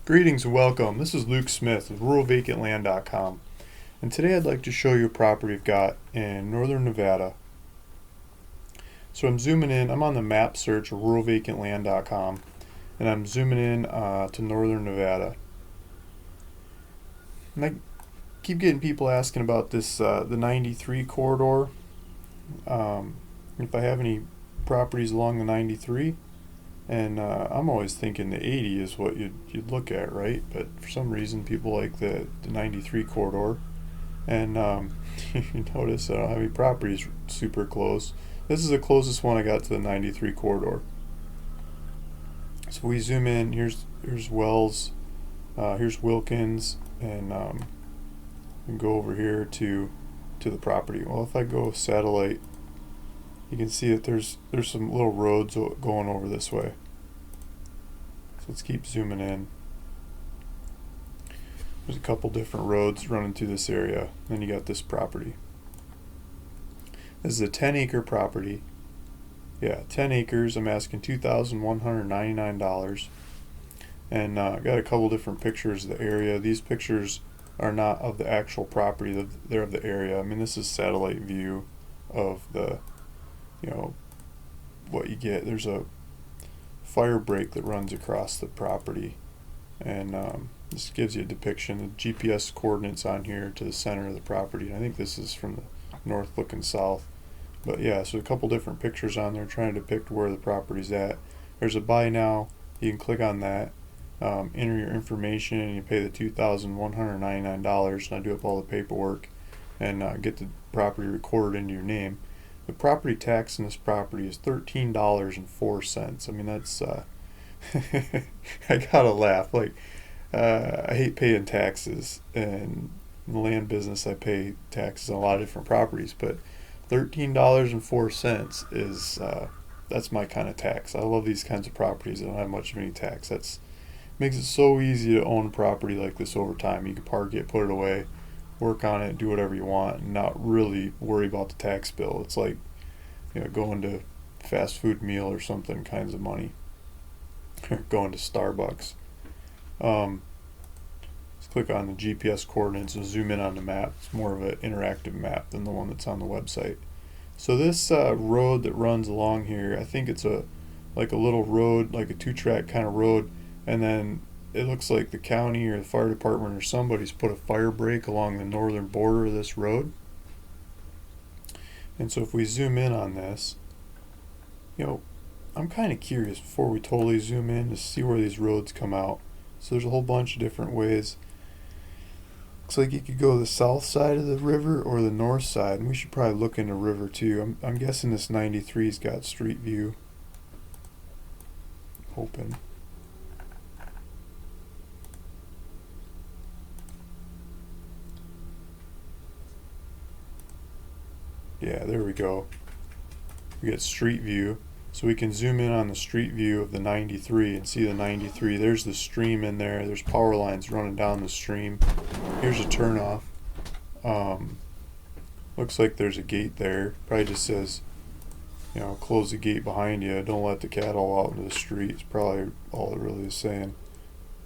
Greetings and welcome. This is Luke Smith with RuralVacantLand.com, and today I'd like to show you a property I've got in northern Nevada. So I'm zooming in. I'm on the map search of RuralVacantLand.com, and I'm zooming in to northern Nevada. And I keep getting people asking about this the 93 corridor. If I have any properties along the 93. And I'm always thinking the 80 is what you'd look at, right? But for some reason, people like the 93 corridor. And you notice I don't have any properties super close. This is the closest one I got to the 93 corridor. So we zoom in. Here's Wells. Here's Wilkins, and we can go over here to the property. Well, if I go satellite, you can see that there's some little roads going over this way. So let's keep zooming in. There's a couple different roads running through this area. Then you got this property. This is a 10-acre property. Yeah, 10 acres. I'm asking $2,199. And I got a couple different pictures of the area. These pictures are not of the actual property. They're of the area. I mean, this is satellite view of the what you get. There's a fire break that runs across the property, and this gives you a depiction. The GPS coordinates on here to the center of the property. And I think this is from the north looking south. But yeah, so a couple different pictures on there trying to depict where the property's at. There's a buy now. You can click on that, enter your information, and you pay the $2,199, and I do up all the paperwork and get the property recorded into your name. The property tax in this property is $13.04. I mean, that's I gotta laugh. Like, I hate paying taxes, and in the land business I pay taxes on a lot of different properties, but $13.04 is that's my kind of tax. I love these kinds of properties that don't have much of any tax. That's makes it so easy to own property like this over time. You can park it, put it away, work on it, do whatever you want, and not really worry about the tax bill. It's like, going to fast food meal or something kinds of money, or going to Starbucks. Let's click on the GPS coordinates and zoom in on the map. It's more of an interactive map than the one that's on the website. So this road that runs along here, I think it's like a little road, like a two-track kind of road, and then it looks like the county or the fire department or somebody's put a fire break along the northern border of this road. And so if we zoom in on this, I'm kind of curious before we totally zoom in to see where these roads come out. So there's a whole bunch of different ways. Looks like you could go the south side of the river or the north side, and we should probably look into river too. I'm guessing this 93's got street view. Open. Yeah, there we go. We get street view. So we can zoom in on the street view of the 93 and see the 93. There's the stream in there. There's power lines running down the stream. Here's a turnoff. Looks like there's a gate there. Probably just says, close the gate behind you. Don't let the cattle out into the street. It's probably all it really is saying.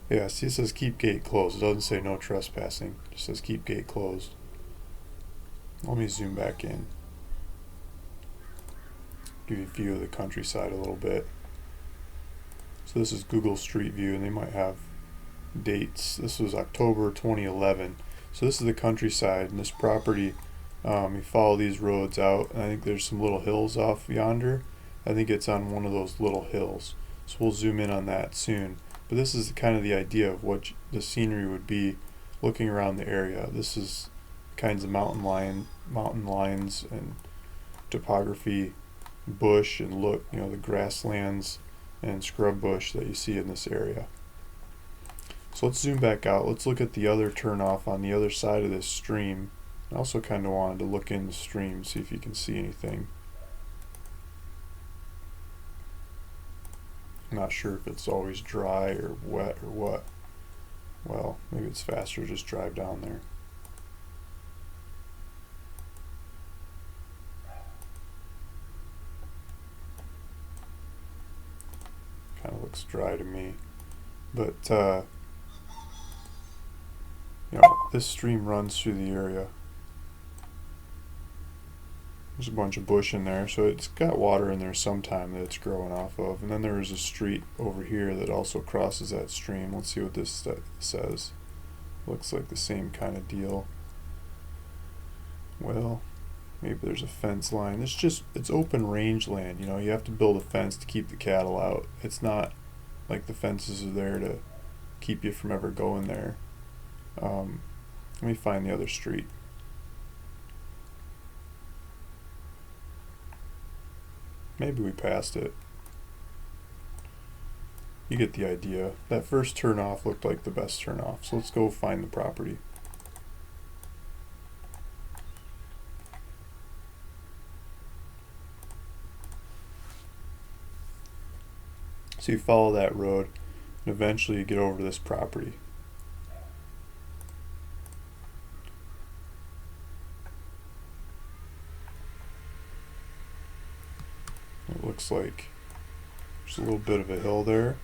Yeah, see, it says keep gate closed. It doesn't say no trespassing. It just says keep gate closed. Let me zoom back in. Give you a view of the countryside a little bit. So this is Google Street View, and they might have dates. This was October 2011. So this is the countryside, and this property, you follow these roads out, and I think there's some little hills off yonder. I think it's on one of those little hills. So we'll zoom in on that soon. But this is kind of the idea of what the scenery would be looking around the area. This is kinds of mountain lines and topography, bush, and look, the grasslands and scrub bush that you see in this area. So let's zoom back out. Let's look at the other turnoff on the other side of this stream. I also kind of wanted to look in the stream, see if you can see anything. I'm not sure if it's always dry or wet or what. Well, maybe it's faster to just drive down there. Kind of looks dry to me. But this stream runs through the area. There's a bunch of bush in there, so it's got water in there sometime that it's growing off of. And then there's a street over here that also crosses that stream. Let's see what this says. Looks like the same kind of deal. Well, maybe there's a fence line. It's open range land. You have to build a fence to keep the cattle out. It's not like the fences are there to keep you from ever going there. Let me find the other street. Maybe we passed it. You get the idea. That first turnoff looked like the best turnoff. So let's go find the property. So you follow that road and eventually you get over to this property. It looks like there's a little bit of a hill there.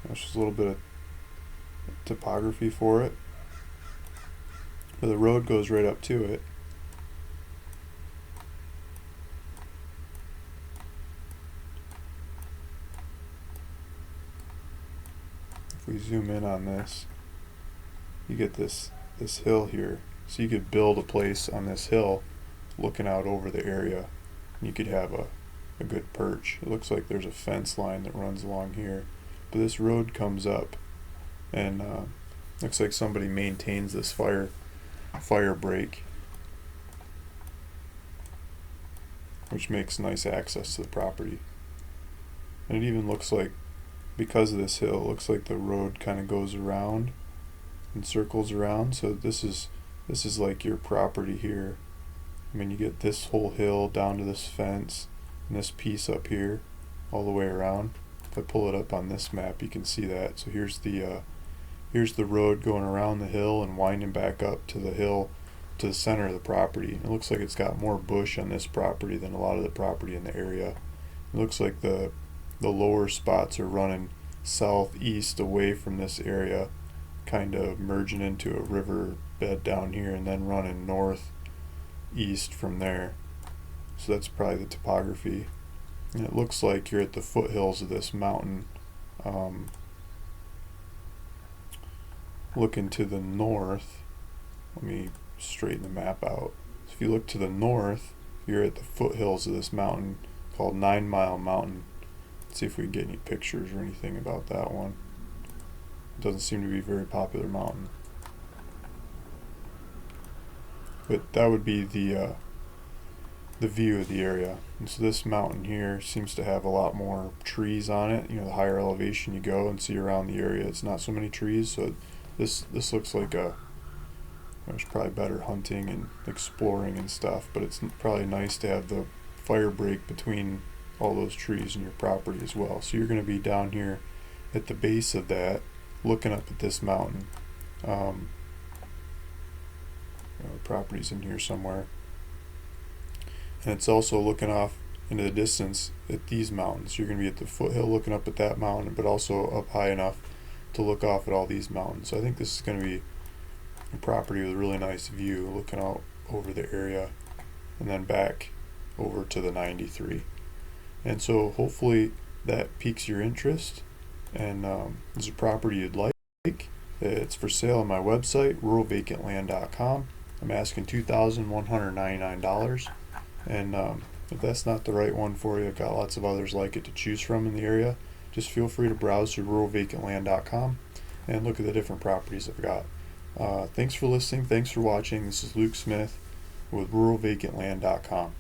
There's just a little bit of topography for it. But the road goes right up to it. If we zoom in on this, you get this hill here. So you could build a place on this hill looking out over the area. You could have a good perch. It looks like there's a fence line that runs along here, but this road comes up, and looks like somebody maintains this fire break, which makes nice access to the property. And it even looks like, because of this hill, it looks like the road kind of goes around and circles around. So this is like your property here. I mean, you get this whole hill down to this fence and this piece up here all the way around. If I pull it up on this map, you can see that. So here's the road going around the hill and winding back up to the hill to the center of the property. It looks like it's got more bush on this property than a lot of the property in the area. It looks like the lower spots are running southeast away from this area, kind of merging into a river bed down here, and then running northeast from there. So that's probably the topography. And it looks like you're at the foothills of this mountain. Looking to the north, let me straighten the map out. So if you look to the north, you're at the foothills of this mountain called 9 Mile Mountain. Let's see if we can get any pictures or anything about that one. It doesn't seem to be a very popular mountain. But that would be the view of the area. And so this mountain here seems to have a lot more trees on it. The higher elevation you go and see around the area, it's not so many trees. So this looks like there's probably better hunting and exploring and stuff, but it's probably nice to have the fire break between all those trees in your property as well. So you're going to be down here at the base of that, looking up at this mountain. The property's in here somewhere, and it's also looking off into the distance at these mountains. You're going to be at the foothill looking up at that mountain, but also up high enough to look off at all these mountains. So I think this is going to be a property with a really nice view looking out over the area and then back over to the 93. And so hopefully that piques your interest, and this is a property you'd like. It's for sale on my website, ruralvacantland.com. I'm asking $2,199, and if that's not the right one for you, I've got lots of others like it to choose from in the area. Just feel free to browse through ruralvacantland.com and look at the different properties I've got. Thanks for listening. Thanks for watching. This is Luke Smith with ruralvacantland.com.